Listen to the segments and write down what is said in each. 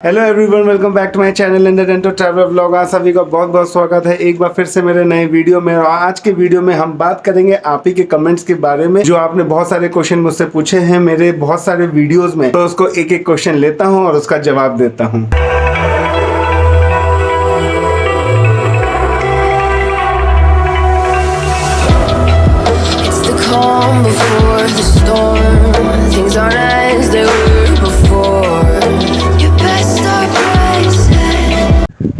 Hello everyone, welcome back to my channel entertainment travel vlog. आप सभी का बहुत बहुत स्वागत है एक बार फिर से मेरे नए वीडियो में। और आज के वीडियो में हम बात करेंगे आप ही के कमेंट्स के बारे में, जो आपने बहुत सारे क्वेश्चन मुझसे पूछे हैं मेरे बहुत सारे वीडियोस में। तो उसको एक एक क्वेश्चन लेता हूं और उसका जवाब देता हूं।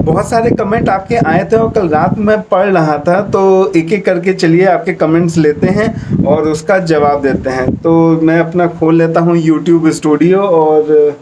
बहुत सारे कमेंट आपके आए थे और कल रात में पढ़ रहा था, तो एक एक करके चलिए आपके कमेंट्स लेते हैं और उसका जवाब देते हैं। तो मैं अपना खोल लेता हूँ यूट्यूब स्टूडियो और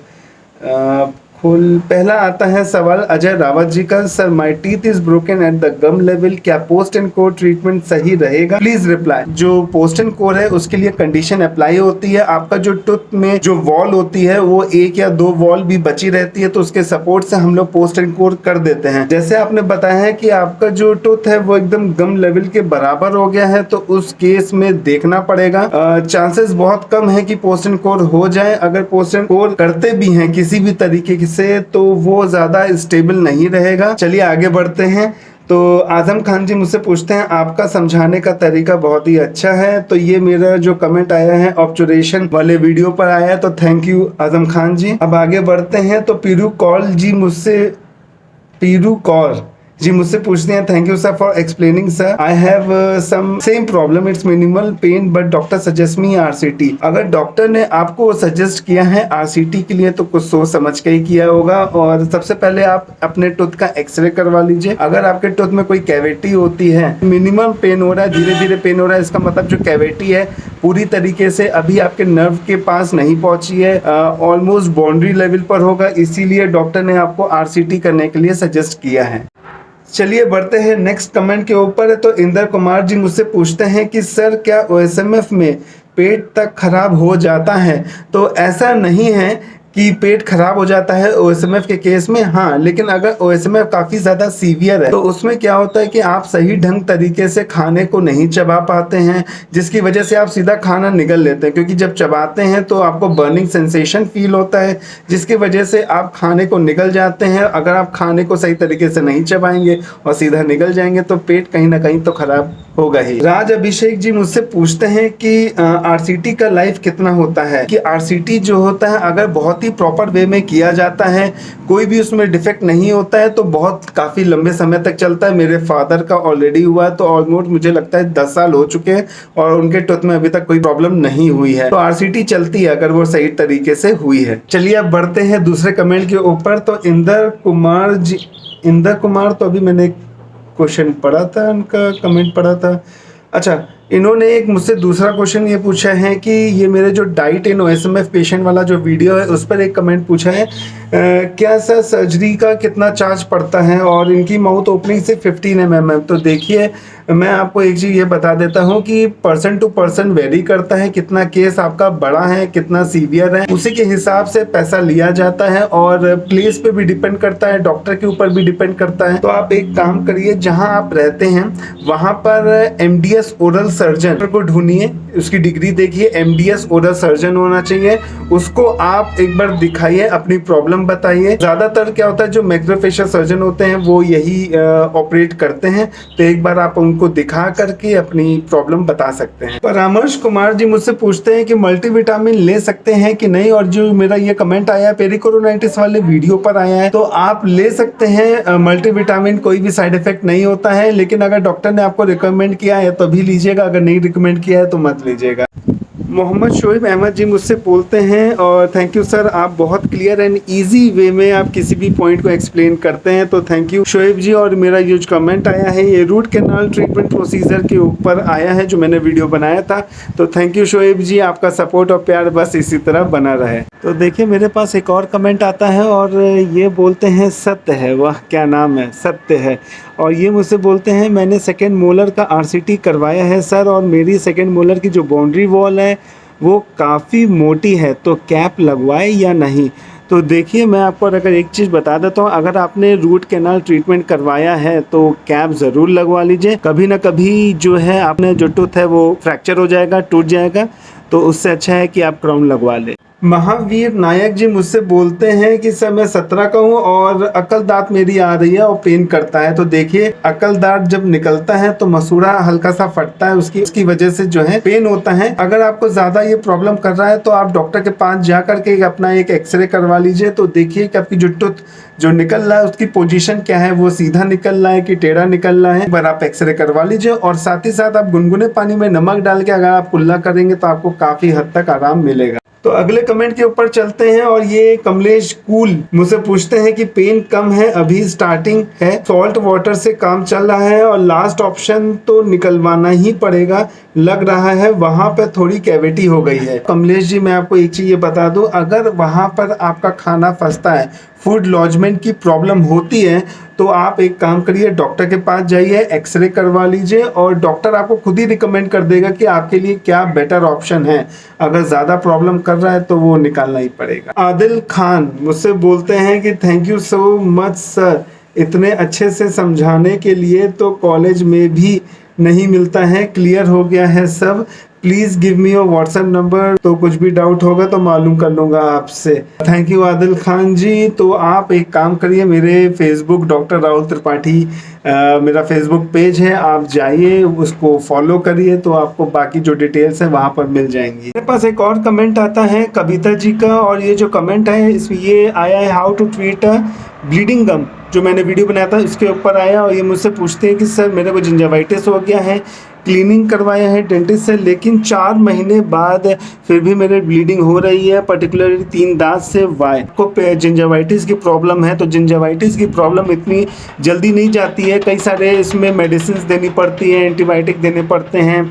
पहला आता है सवाल अजय रावत जी का। Sir, my teeth is broken at the gum level, क्या पोस्ट एंड कोर ट्रीटमेंट सही रहेगा? Please reply. जो पोस्ट एंड कोर है उसके लिए कंडीशन अप्लाई होती है। आपका जो टूथ में जो वॉल होती है वो एक या दो वॉल भी बची रहती है, तो उसके सपोर्ट से हम लोग पोस्ट एंड कोर कर देते हैं। जैसे आपने बताया है कि आपका जो टूथ है वो एकदम गम लेवल के बराबर हो गया है, तो उस केस में देखना पड़ेगा। चांसेस बहुत कम है कि पोस्ट एंड कोर हो जाए। अगर पोस्ट एंड कोर करते भी हैं किसी भी तरीके से, तो वो ज्यादा स्टेबल नहीं रहेगा। चलिए आगे बढ़ते हैं। तो आजम खान जी मुझसे पूछते हैं, आपका समझाने का तरीका बहुत ही अच्छा है। तो ये मेरा जो कमेंट आया है ऑब्जर्वेशन वाले वीडियो पर आया है, तो थैंक यू आजम खान जी। अब आगे बढ़ते हैं। तो पीरू कौर जी मुझसे पूछते हैं, thank you sir for explaining sir, I have some same problem, it's minimal pain but doctor suggest me RCT. अगर डॉक्टर ने आपको सजेस्ट किया है आरसीटी के लिए तो कुछ सोच समझ के ही किया होगा। और सबसे पहले आप अपने टूथ का एक्सरे करवा लीजिए। अगर आपके टूथ में कोई कैविटी होती है, मिनिमल पेन हो रहा है, धीरे धीरे पेन हो रहा है, इसका मतलब जो कैविटी है पूरी तरीके से अभी आपके नर्व के पास नहीं पहुंची है, ऑलमोस्ट बाउंड्री लेवल पर होगा, इसीलिए डॉक्टर ने आपको आरसीटी करने के लिए सजेस्ट किया है। चलिए बढ़ते हैं नेक्स्ट कमेंट के ऊपर। तो इंदर कुमार जी मुझसे पूछते हैं कि सर, क्या ओएसएमएफ में पेट तक खराब हो जाता है? तो ऐसा नहीं है कि पेट खराब हो जाता है ओएसएमएफ के केस में। हाँ, लेकिन अगर ओएसएमएफ काफ़ी ज़्यादा सीवियर है तो उसमें क्या होता है कि आप सही ढंग तरीके से खाने को नहीं चबा पाते हैं, जिसकी वजह से आप सीधा खाना निगल लेते हैं। क्योंकि जब चबाते हैं तो आपको बर्निंग सेंसेशन फील होता है, जिसकी वजह से आप खाने को निगल जाते हैं। अगर आप खाने को सही तरीके से नहीं चबाएंगे और सीधा निगल जाएंगे तो पेट कहीं ना कहीं तो खराब होगा ही। राज अभिषेक जी मुझसे पूछते हैं कि आरसीटी का लाइफ कितना होता है? कि आरसीटी जो होता है अगर बहुत ही प्रॉपर वे में किया जाता है, कोई भी उसमें डिफेक्ट नहीं होता है, तो बहुत काफ़ी लंबे समय तक चलता है। मेरे फादर का ऑलरेडी हुआ है, तो ऑलमोस्ट मुझे लगता है 10 साल हो चुके हैं और उनके टूथ में अभी तक कोई प्रॉब्लम नहीं हुई है। तो आरसीटी चलती है अगर वो सही तरीके से हुई है। चलिए अब बढ़ते हैं दूसरे कमेंट के ऊपर। तो इंदर कुमार तो अभी मैंने क्वेश्चन पढ़ा था, उनका कमेंट पढ़ा था। अच्छा, इन्होंने एक मुझसे दूसरा क्वेश्चन ये पूछा है कि ये मेरे जो डाइट इन ओएसएमएफ पेशेंट वाला जो वीडियो है उस पर एक कमेंट पूछा है, क्या सर सर्जरी का कितना चार्ज पड़ता है? और इनकी माउथ ओपनिंग से 15 mm। तो देखिए, मैं आपको एक चीज़ ये बता देता हूँ कि पर्सन टू पर्सन वेरी करता है, कितना केस आपका बड़ा है, कितना सीवियर है, उसी के हिसाब से पैसा लिया जाता है। और प्लेस पे भी डिपेंड करता है, डॉक्टर के ऊपर भी डिपेंड करता है। तो आप एक काम करिए, जहाँ आप रहते हैं वहाँ पर एमडीएस ओरल सर्जन को ढूंढिए, उसकी डिग्री देखिए, एमडीएस ओरल सर्जन होना चाहिए। उसको आप एक बार दिखाइए, अपनी प्रॉब्लम बताइए। ज़्यादातर क्या होता है, जो मैक्रोफेशियल सर्जन होते हैं वो यही ऑपरेट करते हैं, तो एक बार आप उनको दिखा करके अपनी प्रॉब्लम बता सकते हैं। परामर्श कुमार जी मुझसे पूछते हैं कि मल्टीविटामिन ले सकते हैं कि नहीं? और जो मेरा ये कमेंट आया है पेरिकोरोनाइटिस वाले वीडियो पर आया है, तो आप ले सकते हैं मल्टीविटामिन, कोई भी साइड इफेक्ट नहीं होता है। लेकिन अगर डॉक्टर ने आपको रिकमेंड किया है तभी लीजिएगा, अगर नहीं रिकमेंड किया है तो मत लीजिएगा। मोहम्मद शोएब अहमद जी मुझसे बोलते हैं, और थैंक यू सर, आप बहुत क्लियर एंड इजी वे में आप किसी भी पॉइंट को एक्सप्लेन करते हैं, तो थैंक यू शोएब जी। और मेरा ये जो कमेंट आया है ये रूट कैनाल ट्रीटमेंट प्रोसीजर के ऊपर आया है, जो मैंने वीडियो बनाया था। तो थैंक यू शोएब जी, आपका सपोर्ट और प्यार बस इसी तरह बना रहे। तो देखिए, मेरे पास एक और कमेंट आता है और ये बोलते हैं सत्य है, वाह क्या नाम है, सत्य है। और ये मुझसे बोलते हैं, मैंने सेकेंड मोलर का आरसीटी करवाया है सर, और मेरी सेकेंड मोलर की जो बाउंड्री वॉल है वो काफ़ी मोटी है, तो कैप लगवाए या नहीं? तो देखिए, मैं आपको अगर एक चीज़ बता देता हूँ, अगर आपने रूट कैनाल ट्रीटमेंट करवाया है तो कैप ज़रूर लगवा लीजिए। कभी ना कभी जो है आपने जो टूथ है वो फ्रैक्चर हो जाएगा, टूट जाएगा, तो उससे अच्छा है कि आप क्राउन लगवा लें। महावीर नायक जी मुझसे बोलते हैं कि सर मैं 17 का हूँ और अकल दांत मेरी आ रही है और पेन करता है। तो देखिए, अकल दांत जब निकलता है तो मसूड़ा हल्का सा फटता है, उसकी वजह से जो है पेन होता है। अगर आपको ज्यादा ये प्रॉब्लम कर रहा है तो आप डॉक्टर के पास जा करके अपना एक एक्सरे करवा लीजिए। तो देखिए कि आपकी जो टूथ जो निकल रहा है उसकी पोजीशन क्या है, वो सीधा निकल रहा है कि टेढ़ा निकल रहा है, एक बार आप एक्सरे करवा लीजिए। और साथ ही साथ आप गुनगुने पानी में नमक डाल के अगर आप कुल्ला करेंगे तो आपको काफी हद तक आराम मिलेगा। तो अगले कमेंट के ऊपर चलते हैं और ये कमलेश कूल मुझसे पूछते हैं कि पेन कम है, अभी स्टार्टिंग है, सॉल्ट वाटर से काम चल रहा है और लास्ट ऑप्शन तो निकलवाना ही पड़ेगा, लग रहा है वहां पर थोड़ी कैविटी हो गई है। कमलेश जी, मैं आपको एक चीज ये बता दूं, अगर वहां पर आपका खाना फंसता है, फूड लॉजमेंट की प्रॉब्लम होती है, तो आप एक काम करिए, डॉक्टर के पास जाइए, एक्सरे करवा लीजिए और डॉक्टर आपको खुद ही रिकमेंड कर देगा कि आपके लिए क्या बेटर ऑप्शन है। अगर ज़्यादा प्रॉब्लम कर रहा है तो वो निकालना ही पड़ेगा। आदिल खान मुझसे बोलते हैं कि thank you so much sir, इतने अच्छे से समझाने के लिए तो कॉलेज में भी नहीं मिलता है, क्लियर हो गया है सब। Please give me your WhatsApp number, तो कुछ भी डाउट होगा तो मालूम कर लूंगा आपसे। थैंक यू आदिल खान जी। तो आप एक काम करिए, मेरे फेसबुक डॉक्टर राहुल त्रिपाठी मेरा फेसबुक पेज है, आप जाइए उसको फॉलो करिए तो आपको बाकी जो डिटेल्स है वहां पर मिल जाएंगी। मेरे पास एक और कमेंट आता है कविता जी का, और ये जो कमेंट है इसमें ये आया है how to treat a bleeding gum, जो मैंने वीडियो बनाया था इसके ऊपर आया। और ये मुझसे पूछते हैं कि सर मेरे को जिंजावाइटिस हो गया है, क्लीनिंग करवाया है डेंटिस्ट से, लेकिन 4 महीने बाद फिर भी मेरे ब्लीडिंग हो रही है, पर्टिकुलरली 3 दांत से। वाई को जिंजावाइटिस की प्रॉब्लम है, तो जिंजावाइटिस की प्रॉब्लम इतनी जल्दी नहीं जाती है, कई सारे इसमें मेडिसिन देनी पड़ती है, एंटीबायोटिक देने पड़ते हैं,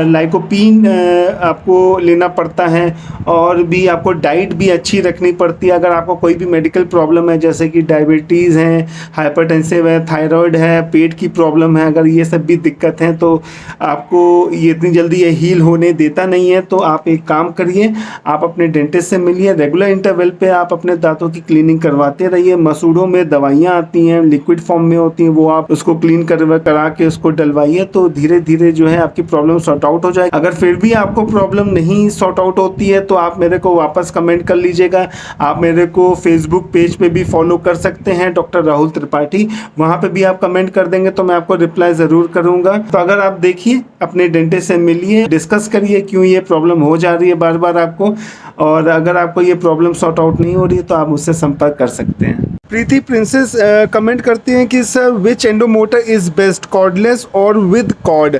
लाइकोपीन आपको लेना पड़ता है, और भी आपको डाइट भी अच्छी रखनी पड़ती है। अगर आपको कोई भी मेडिकल प्रॉब्लम है जैसे कि डायबिटीज़ है, हाइपरटेंसिव है, थायराइड है, पेट की प्रॉब्लम है, अगर ये सब भी दिक्कत है तो आपको ये इतनी जल्दी ये हील होने देता नहीं है। तो आप एक काम करिए, आप अपने डेंटिस्ट से मिलिए, रेगुलर इंटरवल पे आप अपने दांतों की क्लीनिंग करवाते रहिए। मसूड़ों में दवाइयाँ आती हैं, लिक्विड फॉर्म में होती हैं, वो आप उसको क्लीन करा के उसको डलवाइए, तो धीरे धीरे जो है आपकी प्रॉब्लम सॉर्ट आउट हो जाए। अगर फिर भी आपको प्रॉब्लम नहीं सॉर्ट आउट होती है तो आप मेरे को वापस कमेंट कर लीजिएगा। आप मेरे को फेसबुक पेज पे भी फॉलो कर सकते हैं, डॉक्टर राहुल त्रिपाठी, वहां पे भी आप कमेंट कर देंगे तो मैं आपको रिप्लाई जरूर करूंगा। तो अगर आप देखिए, अपने डेंटिस्ट से मिलिए, डिस्कस करिए क्यों ये प्रॉब्लम हो जा रही है बार बार आपको, और अगर आपको ये प्रॉब्लम सॉर्ट आउट नहीं हो रही है तो आप मुझसे संपर्क कर सकते हैं। प्रीति प्रिंसेस कमेंट करती हैं कि sir which endomotor is best, cordless और विद कॉर्ड।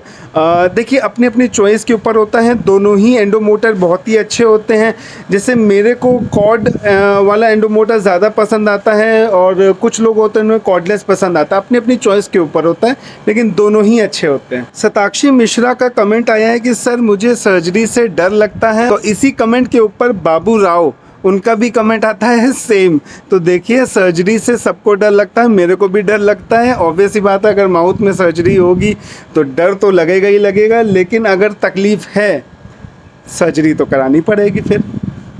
देखिए, अपनी अपनी चॉइस के ऊपर होता है, दोनों ही एंडोमोटर बहुत ही अच्छे होते हैं। जैसे मेरे को कॉर्ड वाला एंडोमोटर ज़्यादा पसंद आता है और कुछ लोग होते हैं उन्हें कॉर्डलेस पसंद आता है, अपनी अपनी चॉइस के ऊपर होता है, लेकिन दोनों ही अच्छे होते हैं। शताक्षी मिश्रा का कमेंट आया है कि सर मुझे सर्जरी से डर लगता है, तो इसी कमेंट के ऊपर बाबू राव, उनका भी कमेंट आता है सेम। तो देखिए, सर्जरी से सबको डर लगता है, मेरे को भी डर लगता है, ऑब्वियस ही बात है, अगर माउथ में सर्जरी होगी तो डर तो लगेगा ही लगेगा, लेकिन अगर तकलीफ है सर्जरी तो करानी पड़ेगी। फिर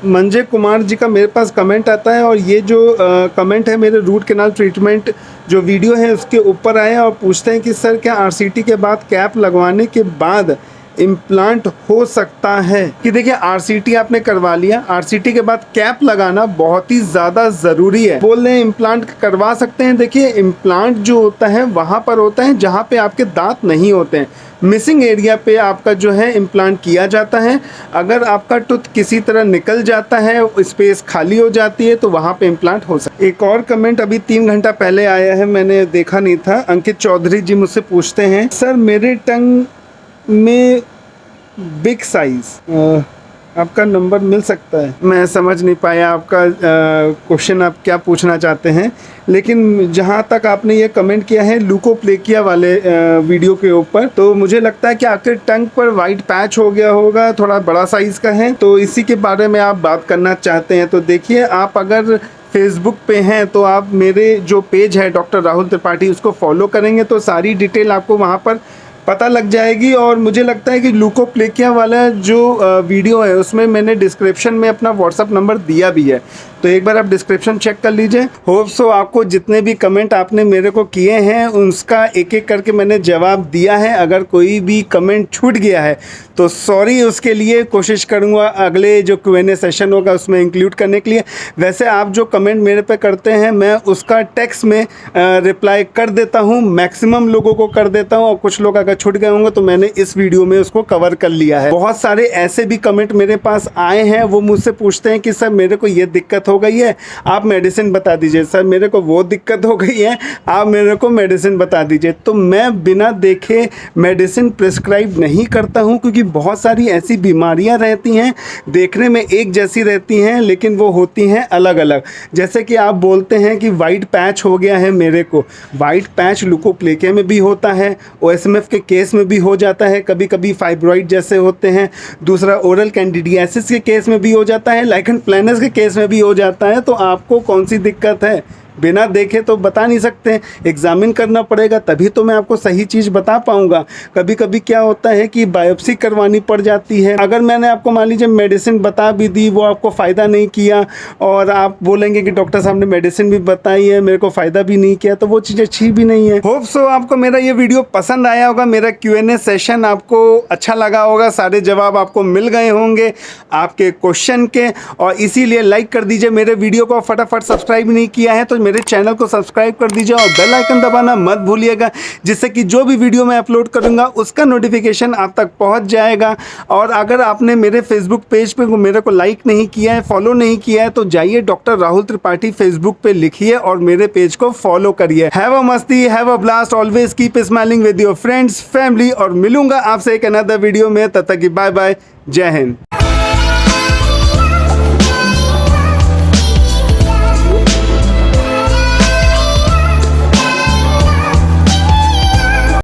मंजय कुमार जी का मेरे पास कमेंट आता है, और ये जो कमेंट है मेरे रूट कैनाल ट्रीटमेंट जो वीडियो है उसके ऊपर आया, और पूछते हैं कि सर क्या आरसीटी के बाद कैप लगवाने के बाद इम्प्लांट हो सकता है। कि देखिए, आरसीटी आपने करवा लिया, आरसीटी के बाद कैप लगाना बहुत ही ज़्यादा ज़रूरी है। बोल रहे हैं इम्प्लांट करवा सकते हैं, देखिए इम्प्लांट जो होता है वहाँ पर होता है जहाँ पे आपके दांत नहीं होते हैं, मिसिंग एरिया पे आपका जो है इम्प्लांट किया जाता है। अगर आपका टूथ किसी तरह निकल जाता है, स्पेस खाली हो जाती है, तो वहाँ पे इम्प्लांट हो सकता है। एक और कमेंट अभी 3 घंटा पहले आया है, मैंने देखा नहीं था। अंकित चौधरी जी मुझसे पूछते हैं, सर मेरे टंग में बिग साइज आपका नंबर मिल सकता है। मैं समझ नहीं पाया आपका क्वेश्चन, आप क्या पूछना चाहते हैं, लेकिन जहाँ तक आपने ये कमेंट किया है लूकोप्लेकिया वाले वीडियो के ऊपर, तो मुझे लगता है कि आपके टंग पर वाइट पैच हो गया होगा, थोड़ा बड़ा साइज़ का है, तो इसी के बारे में आप बात करना चाहते हैं। तो देखिए, आप अगर फेसबुक पे हैं तो आप मेरे जो पेज है डॉक्टर राहुल त्रिपाठी, उसको फॉलो करेंगे तो सारी डिटेल आपको वहाँ पर पता लग जाएगी। और मुझे लगता है कि लूकोप्लेकिया वाला जो वीडियो है उसमें मैंने डिस्क्रिप्शन में अपना व्हाट्सअप नंबर दिया भी है, तो एक बार आप डिस्क्रिप्शन चेक कर लीजिए। होप सो आपको जितने भी कमेंट आपने मेरे को किए हैं उसका एक एक करके मैंने जवाब दिया है। अगर कोई भी कमेंट छूट गया है तो सॉरी, उसके लिए कोशिश करूँगा अगले जो Q&A सेशन होगा उसमें इंक्लूड करने के लिए। वैसे आप जो कमेंट मेरे पे करते हैं मैं उसका टेक्स्ट में रिप्लाई कर देता हूँ, मैक्सिमम लोगों को कर देता हूँ, और कुछ लोग अगर छूट गए होंगे तो मैंने इस वीडियो में उसको कवर कर लिया है। बहुत सारे ऐसे भी कमेंट मेरे पास आए हैं, वो मुझसे पूछते हैं कि सर मेरे को ये दिक्कत हो गई है, आप मेडिसिन बता दीजिए। सर मेरे को वो दिक्कत हो गई है, आप मेरे को मेडिसिन बता दीजिए। तो मैं बिना देखे मेडिसिन प्रिस्क्राइब नहीं करता हूँ, क्योंकि बहुत सारी ऐसी बीमारियां रहती हैं देखने में एक जैसी रहती हैं लेकिन वो होती हैं अलग अलग। जैसे कि आप बोलते हैं कि वाइट पैच हो गया है, मेरे को वाइट पैच लुकोप्लेकिया में भी होता है, OSMF के केस में भी हो जाता है, कभी कभी फाइब्रॉइड जैसे होते हैं। दूसरा ओरल कैंडिडियासिस के केस में भी हो जाता है, लाइकन प्लैनस के केस में भी हो जाता है। तो आपको कौन सी दिक्कत है बिना देखे तो बता नहीं सकते, एग्जामिन करना पड़ेगा, तभी तो मैं आपको सही चीज़ बता पाऊंगा। कभी कभी क्या होता है कि बायोप्सी करवानी पड़ जाती है। अगर मैंने आपको मान लीजिए मेडिसिन बता भी दी, वो आपको फ़ायदा नहीं किया, और आप बोलेंगे कि डॉक्टर साहब ने मेडिसिन भी बताई है मेरे को फ़ायदा भी नहीं किया, तो वो चीज़ अच्छी भी नहीं है। होप सो आपको मेरा ये वीडियो पसंद आया होगा, मेरा Q&A सेशन आपको अच्छा लगा होगा, सारे जवाब आपको मिल गए होंगे आपके क्वेश्चन के, और इसीलिए लाइक कर दीजिए मेरे वीडियो को। फटाफट सब्सक्राइब नहीं किया है तो मेरे चैनल को सब्सक्राइब कर दीजिए और बेल आइकन दबाना मत भूलिएगा, जिससे कि जो भी वीडियो मैं अपलोड करूंगा उसका नोटिफिकेशन आप तक पहुंच जाएगा। और अगर आपने मेरे फेसबुक पेज पे मेरे को लाइक नहीं किया है, फॉलो नहीं किया है, तो जाइए डॉक्टर राहुल त्रिपाठी फेसबुक पे लिखिए और मेरे पेज को फॉलो करिए। हैव अ मस्ती, have a blast, always keep smiling with your friends family, और मिलूंगा आपसे एक अनदर वीडियो में। तब तक की बाय बाय, जय हिंद।